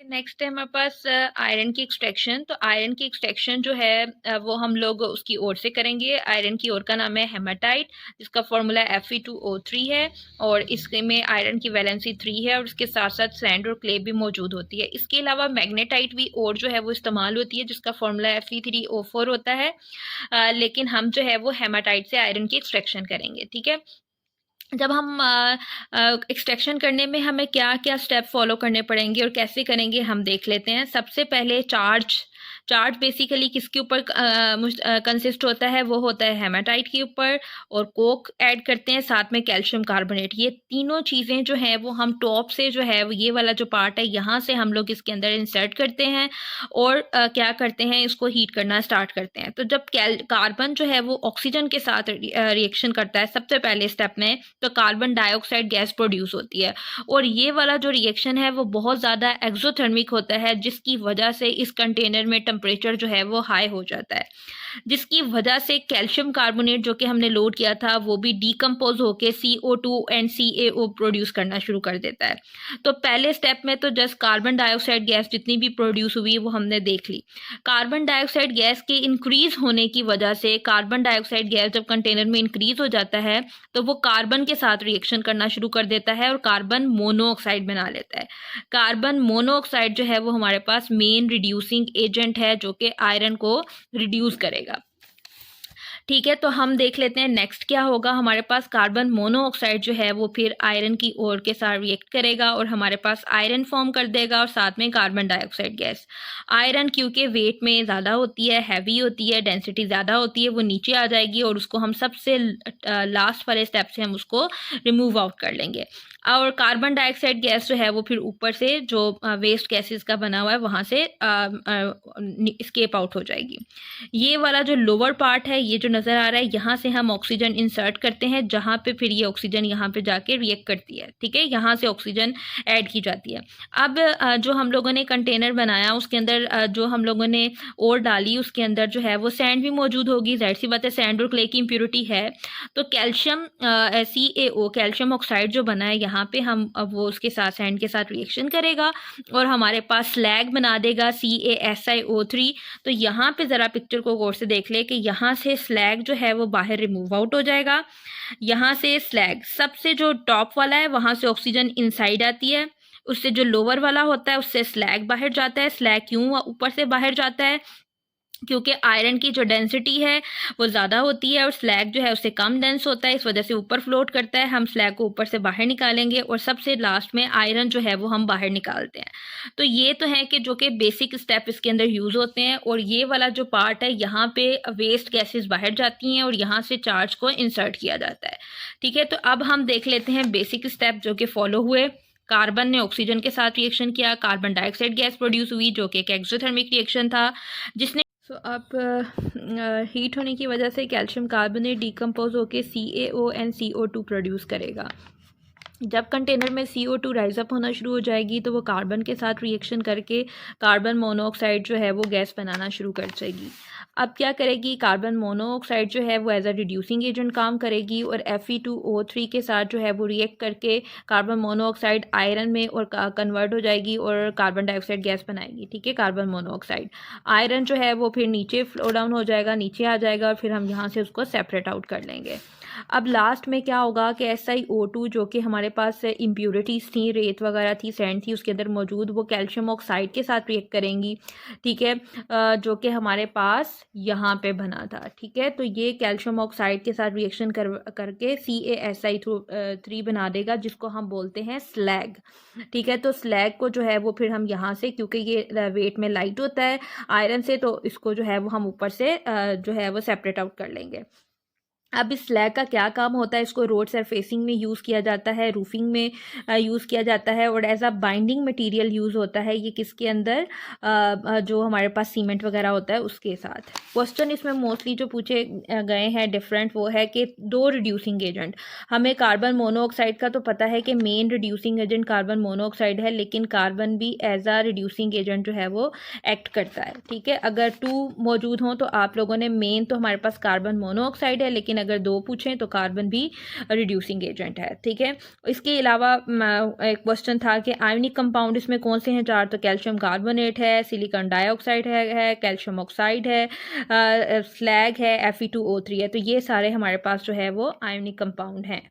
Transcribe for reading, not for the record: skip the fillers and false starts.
Next है हमारे पास iron की एक्सट्रैक्शन। तो आयरन की एक्सट्रैक्शन जो है वो हम लोग उसकी ओर से करेंगे। आयरन की ओर का नाम है हेमाटाइट, जिसका फॉर्मूला Fe2O3 है और इसमें आयरन की वैलेंसी 3 है और इसके साथ साथ सैंड और क्ले भी मौजूद होती है। इसके अलावा मैग्नेटाइट भी और जो है वो इस्तेमाल होती है, जिसका फॉर्मूला Fe3O4 होता है। लेकिन हम जो है वो हेमाटाइट से आयरन की एक्सट्रैक्शन करेंगे। ठीक है, जब हम एक्सट्रैक्शन करने में हमें क्या क्या स्टेप फॉलो करने पड़ेंगे और कैसे करेंगे हम देख लेते हैं। सबसे पहले चार्ज बेसिकली किसके ऊपर कंसिस्ट होता है, वो होता है हेमाटाइट के ऊपर, और कोक ऐड करते हैं साथ में कैल्शियम कार्बोनेट। ये तीनों चीज़ें जो है वो हम टॉप से जो है ये वाला जो पार्ट है यहाँ से हम लोग इसके अंदर इंसर्ट करते हैं और क्या करते हैं, इसको हीट करना स्टार्ट करते हैं। तो जब कार्बन जो है वो ऑक्सीजन के साथ रिएक्शन करता है सबसे पहले स्टेप में, तो कार्बन डाइऑक्साइड गैस प्रोड्यूस होती है और ये वाला जो रिएक्शन है वो बहुत ज़्यादा एक्सोथर्मिक होता है, जिसकी वजह से इस कंटेनर में टेम्परेचर जो है वो हाई हो जाता है, जिसकी वजह से कैल्शियम कार्बोनेट जो कि हमने लोड किया था वो भी डीकम्पोज होके CO2 एंड CaO प्रोड्यूस करना शुरू कर देता है। तो पहले स्टेप में तो जस्ट कार्बन डाइऑक्साइड गैस जितनी भी प्रोड्यूस हुई वो हमने देख ली। कार्बन डाइऑक्साइड गैस के इंक्रीज होने की वजह से, कार्बन डाइऑक्साइड गैस जब कंटेनर में इंक्रीज हो जाता है तो वो कार्बन के साथ रिएक्शन करना शुरू कर देता है और कार्बन मोनोऑक्साइड बना लेता है। कार्बन मोनोऑक्साइड जो है वो हमारे पास मेन रिड्यूसिंग एजेंट है जो कि आयरन को रिड्यूस करेगा। ठीक है, तो हम देख लेते हैं नेक्स्ट क्या होगा। हमारे पास कार्बन मोनोऑक्साइड जो है वो फिर आयरन की ओर के साथ रिएक्ट करेगा और हमारे पास आयरन फॉर्म कर देगा और साथ में कार्बन डाइऑक्साइड गैस। आयरन क्योंकि वेट में ज़्यादा होती है, हैवी होती है, डेंसिटी ज़्यादा होती है, वो नीचे आ जाएगी और उसको हम सबसे लास्ट वाले स्टेप से हम उसको रिमूव आउट कर लेंगे। और कार्बन डाइऑक्साइड गैस जो है वो फिर ऊपर से जो वेस्ट गैसेस का बना हुआ है वहाँ से स्केप आउट हो जाएगी। ये वाला जो लोअर पार्ट है, ये जो नज़र आ रहा है, यहाँ से हम ऑक्सीजन इंसर्ट करते हैं, जहाँ पे फिर ये ऑक्सीजन यहाँ पे जाके रिएक्ट करती है। ठीक है, यहाँ से ऑक्सीजन ऐड की जाती है। अब जो हम लोगों ने कंटेनर बनाया उसके अंदर जो हम लोगों ने और डाली उसके अंदर जो है वो सैंड भी मौजूद होगी। जाहिर सी बात है, सैंड और क्ले की इम्प्योरिटी है। तो कैल्शियम CaO कैल्शियम ऑक्साइड जो बना है यहाँ पे, हम अब वो उसके साथ सैंड के साथ रिएक्शन करेगा और हमारे पास स्लैग बना देगा CaSiO3। तो यहाँ पे ज़रा पिक्चर को गौर से देख ले कि यहाँ से स्लैग जो है वो बाहर रिमूव आउट हो जाएगा। यहाँ से स्लैग सबसे जो टॉप वाला है वहाँ से ऑक्सीजन इनसाइड आती है, उससे जो लोअर वाला होता है उससे स्लैग बाहर जाता है। स्लैग क्यों ऊपर से बाहर जाता है? क्योंकि आयरन की जो डेंसिटी है वो ज़्यादा होती है और स्लैग जो है उससे कम डेंस होता है, इस वजह से ऊपर फ्लोट करता है। हम स्लैग को ऊपर से बाहर निकालेंगे और सबसे लास्ट में आयरन जो है वो हम बाहर निकालते हैं। तो ये तो है कि जो कि बेसिक स्टेप इसके अंदर यूज़ होते हैं। और ये वाला जो पार्ट है यहाँ पे वेस्ट गैसेस बाहर जाती हैं और यहाँ से चार्ज को इंसर्ट किया जाता है। ठीक है, तो अब हम देख लेते हैं बेसिक स्टेप जो कि फॉलो हुए। कार्बन ने ऑक्सीजन के साथ रिएक्शन किया, कार्बन डाइऑक्साइड गैस प्रोड्यूस हुई जो कि एक एक्सोथर्मिक रिएक्शन था, जिसने अब हीट होने की वजह से कैल्शियम कार्बोनेट डीकम्पोज होकर CaO एंड CO2 प्रोड्यूस करेगा। जब कंटेनर में CO2 राइज अप होना शुरू हो जाएगी तो वो कार्बन के साथ रिएक्शन करके कार्बन मोनोऑक्साइड जो है वो गैस बनाना शुरू कर जाएगी। अब क्या करेगी, कार्बन मोनोऑक्साइड जो है वो एज अ रिड्यूसिंग एजेंट काम करेगी और Fe2O3 के साथ जो है वो रिएक्ट करके कार्बन मोनोऑक्साइड आयरन में और कन्वर्ट हो जाएगी और कार्बन डाइऑक्साइड गैस बनाएगी। ठीक है, कार्बन मोनोऑक्साइड। आयरन जो है वो फिर नीचे फ्लो डाउन हो जाएगा, नीचे आ जाएगा और फिर हम यहाँ से उसको सेपरेट आउट कर लेंगे। अब लास्ट में क्या होगा कि SiO2 जो कि हमारे पास इम्प्योरिटीज़ थी, रेत वगैरह थी, सैंड थी उसके अंदर मौजूद, वो कैल्शियम ऑक्साइड के साथ रिएक्ट करेंगी। ठीक है, जो कि हमारे पास यहाँ पे बना था। ठीक है, तो ये कैल्शियम ऑक्साइड के साथ रिएक्शन करके CaSi3 बना देगा, जिसको हम बोलते हैं स्लैग। ठीक है, तो स्लैग को जो है वो फिर हम यहाँ से, क्योंकि ये वेट में लाइट होता है आयरन से, तो इसको जो है वो हम ऊपर से जो है वो सेपरेट आउट कर लेंगे। अब इस स्लैग का क्या काम होता है, इसको रोड सरफेसिंग में यूज़ किया जाता है, रूफिंग में यूज़ किया जाता है और as a binding material use होता है ये किसके अंदर, जो हमारे पास सीमेंट वगैरह होता है उसके साथ। क्वेश्चन इसमें मोस्टली जो पूछे गए हैं डिफरेंट वो है कि दो रिड्यूसिंग एजेंट, हमें कार्बन मोनोऑक्साइड का तो पता है कि main reducing agent carbon monoxide है, लेकिन कार्बन भी एज अ रिड्यूसिंग एजेंट जो है वो एक्ट करता है। ठीक है, अगर टू मौजूद हों तो आप लोगों ने, मेन तो हमारे पास कार्बन मोनोऑक्साइड है, लेकिन अगर 2 पूछें तो कार्बन भी रिड्यूसिंग एजेंट है, ठीक है। इसके अलावा एक क्वेश्चन था कि आयनिक कंपाउंड इसमें कौन से हैं 4, तो कैल्शियम कार्बोनेट है, सिलिकॉन डाइऑक्साइड है कैल्शियम ऑक्साइड है, स्लैग है, Fe2O3 है। तो ये सारे हमारे पास जो है वो आयनिक कंपाउंड हैं।